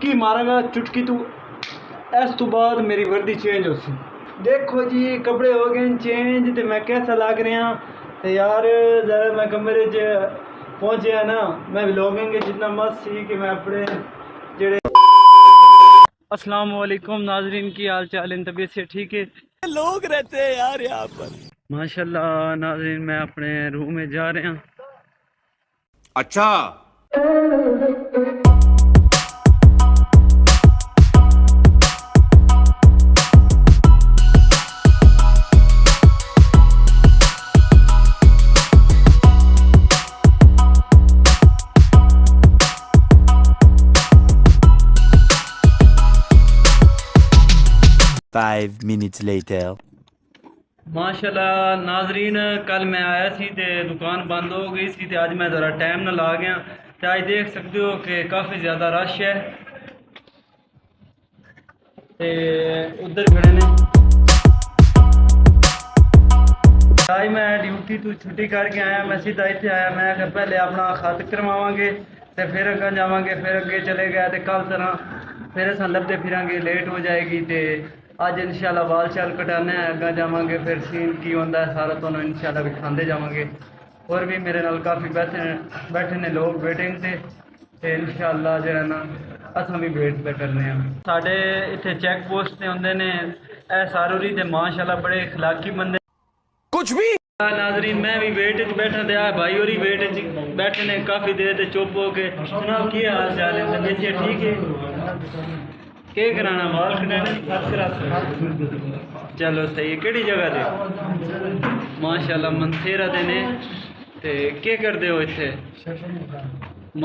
की मारांगा चुटकी तू इस तो बाद मेरी वर्दी चेंज हो सी। देखो जी कपड़े हो गए चेंज तो मैं कैसा लग रहा तो यार ज़रा मैं कमरे च पहुंचे ना मैं व्लॉगिंग जितना मस्त सी कि मैं अपने जेड़े अस्सलाम वालेकुम नाजरीन की हाल चाल इन तबीयत से ठीक है लोग रहते हैं यार यहाँ पर माशाल्लाह। नाजरीन मैं अपने रूम में जा रहे हैं। अच्छा 5 minutes later. माशाल्लाह नाजरीन कल मैं आया सी ते दुकान बंद हो गई सी ते आज मैं ज़रा टाइम ना ला गया ते आज देख सकते हो कि काफ़ी ज़्यादा रश है ते उधर खड़े ने। आज मैं ड्यूटी तो छुट्टी करके आया मैं सीधा इतने आया मैं कि पहले अपना खत करवावांगे ते फिर अगर जावांगे फिर अगे चले गए तो कल तरह फिर अस लभते फिरांगे लेट हो जाएगी ते अज इंशाल्लाह बाल शाल कटाने अगर जावांगे फिर सीन की होंदा है सारा तुहानू इंशाल्लाह दिखाते जावांगे। और भी मेरे नाल काफ़ी बैठे ने लोग वेटिंग ते इंशाल्लाह जरा ना असां भी वेट पे करने हैं। साढ़े इत्थे चेक पोस्ट ते होंदे ने ए सारूरी ते माशाल्लाह बड़े इखलाकी बंदे कुछ भी नाजरीन मैं भी वेट च बैठा ते भाई और वेट च बैठे ने काफ़ी देर ते चुप हो के सुनाओ की हाल चाल है तबीयत ठीक है के कराना बाल कटाने चलो सही है केड़ी जगह दे माशाल्लाह मनसेरा दे ने ते के करदे हो इत्थे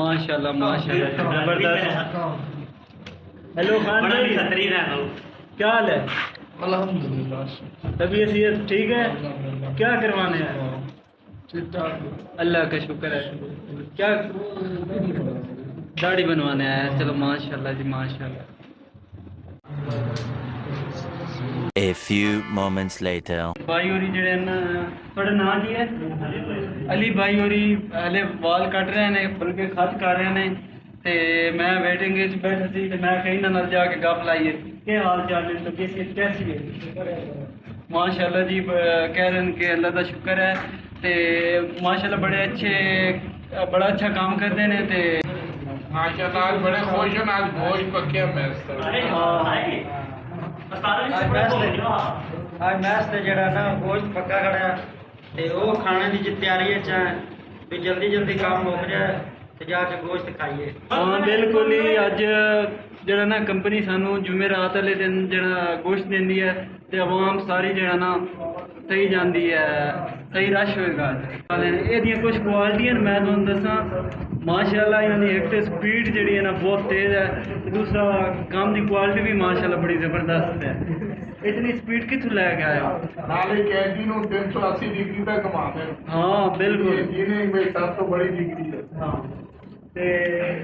माशाल्लाह माशाल्लाह जबरदस्त। हेलो खान भाई क्या हाल है अल्हम्दुलिल्लाह तबीयत सेहत ठीक है क्या करवाने हैं अल्लाह का शुक्र है क्या दाढ़ी बनवाने आया चलो माशाल्लाह जी माशाल्लाह। A few moments later. भाई होरी जेड़े न थोड़ा नाम की है अली भाई होरी हले वाल कट रहे ने बल्कि खत कर रहे ने ते मैं वेटिंग च बैठा सी ते मैं कहीं ना जाके गप लाइए के हाल चाल है तो कैसी है माशाल्लाह जी कह रहे हैं कि अल्लाह का शुक्र है ते माशाल्लाह बड़े अच्छे बड़ा अच्छा काम करते ने ते माशाल्लाह आज बड़े खुश हैं आज गोश्त पके मैस आज मैच ते जेड़ा ना गोश्त पक्का खड़ा ते वो खाने की तैयारी च भी जल्दी जल्दी काम मुक जाए ते जाके गोश्त खाइए। हाँ बिल्कुल ही अज जेड़ा ना कंपनी सानू जुमेरात वाले दिन जेड़ा गोश्त देंदी है ते आवाम सारी जेड़ा ना सही जाती है सही रश होएगा। एदियां कुछ क्वालिटियां मैं तुहानू दसां माशाल्लाह इन्होंने एक तो स्पीड जी है ना बहुत तेज़ है दूसरा काम की क्वालिटी भी माशाल्लाह बड़ी ज़बरदस्त है। इतनी स्पीड कितों लैके आया नाले कैदी नूं 380 डिग्री तक घुमाते हैं। हाँ बिल्कुल जिन्हें मेरी सब तो बड़ी डिग्री है। हाँ ते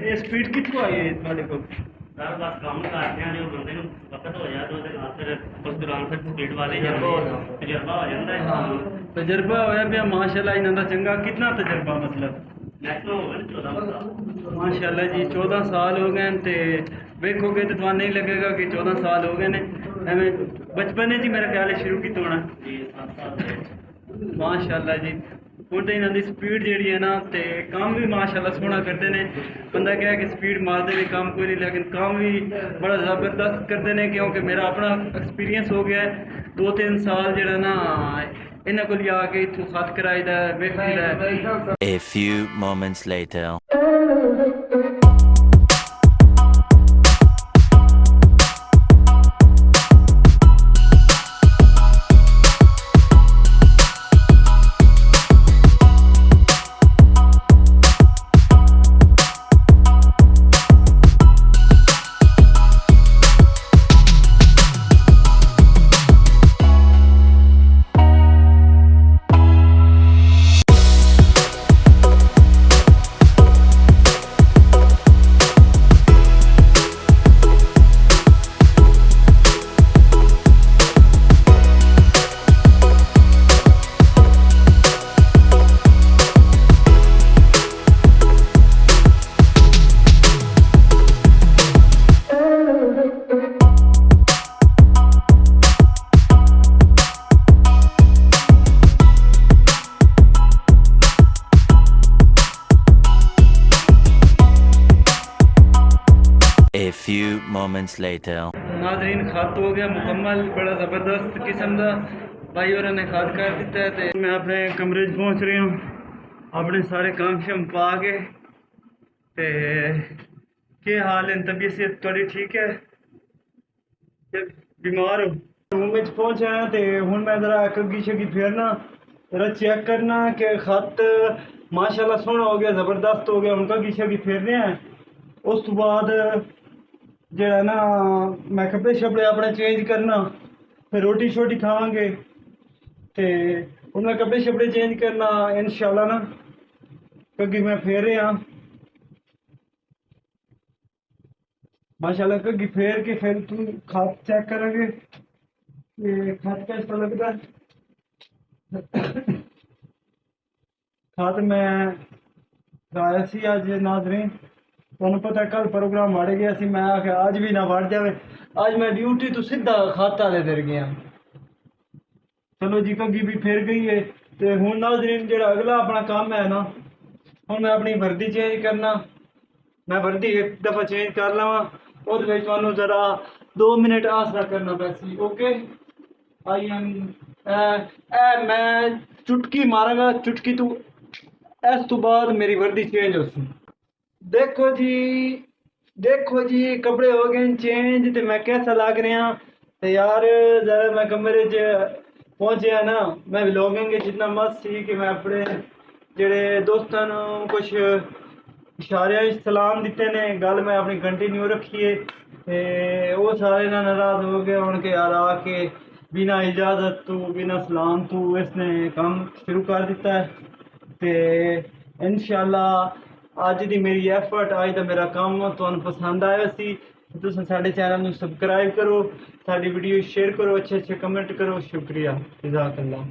ये स्पीड कितों आई है तुहाडे कोल सर बस काम करते हैं जो बंदे ਨੂੰ वक्त हो जाए तो फिर उस दौरान फिर स्पीड वाले तजर्बा हो जाता है। हाँ तजर्बा होया पिया माशाल्लाह इन्हां दा चंगा कितना तजर्बा मतलब मैक्सिमम हो गए 14 माशाल्लाह जी 14 साल हो गए ते वेखोगे तो तुहानू नहीं लगेगा कि 14 साल हो गए ने एवं बचपन जी मेरा ख्याल है शुरू की होना जी 7 साल माशाल्लाह जी। ਹੁਣ ਤਾਂ ਇਹਨਾਂ ਦੀ स्पीड जी है ना तो काम भी माशाल्लाह सोहना करते हैं बंदा क्या है कि स्पीड मारते ने काम कोई नहीं लेकिन काम भी बड़ा ज़बरदस्त करते हैं क्योंकि मेरा अपना एक्सपीरियंस हो गया है 2-3 साल जो ना इन्होंने को आके इतों खत कराई दा वेखी दा। A few moments later. few moments later. नाजरीन खाद हो गया मुकम्मल, बड़ा ज़बरदस्त किस्म का भाई और ने खाद कर दिता है। तो मैं अपने कमरे च पहुँच रही हूँ अपने सारे काम शम पा के। ते के हाल है, तबीयत सेहत थोड़ी ठीक है? बीमार हो? रूम में पहुँचा है तो हूँ मैं ज़रा कग्गी शग्गी फेरना, ज़रा चेक करना कि खत माशाल्लाह सोहना हो गया, ज़बरदस्त हो गया। उनका गी शग्गी फेरने हैं। उस तो बाद जेड़ा ना मैं कपड़े शपड़े अपने चेंज करना, फिर रोटी शोटी खावांगे ते हूँ मैं कपड़े शपड़े चेंज करना इंशाल्लाह ना क्योंकि मैं फेरे हाँ माशाल्लाह क्योंकि फेर के फिर तू खाद चेक करेंगे ये खाद कैसा लगता है। खाद मैं खाया सी अज नाजरीन, तुहानू पता कल प्रोग्राम वड़ गया सी, मैं आख्या आज भी ना वड़ जावे, आज मैं ड्यूटी तो सीधा खाता दे दे गया। चलो जी कग्गी भी फिर गई है। तो हूँ नाजरीन जेड़ा अगला अपना काम है ना, हूँ मैं अपनी वर्दी चेंज करना। मैं वर्दी एक दफ़ा चेंज कर लवा, उस जरा 2 मिनट आसरा करना पैसी। ओके आई एम मैं चुटकी मारांगा, चुटकी तू इस तो बाद मेरी वर्दी चेंज हो सी। देखो जी कपड़े हो गए चेंज, तो मैं कैसा लग रहा। तो यार जरा मैं कमरे च पहुंचे ना, मैं व्लॉगिंग जितना मस्त सी कि मैं अपने जेड़े दोस्तों नू कुछ इशारे सलाम दिते ने, गल मैं अपनी कंटिन्यू रखी है। वो सारे ना नाराज हो गए उनके यार आके बिना इजाज़त तो बिना सलाम तो इसने काम शुरू कर दिता है। तो इंशाल्लाह अज दी मेरी एफर्ट, अज दा मेरा काम तुहानू पसंद आया सी। तुसीं साडे चैनल नू सबसक्राइब करो, साडी वीडियो शेयर करो, अच्छे अच्छे कमेंट करो। शुक्रिया, जज़ाकल्लाह।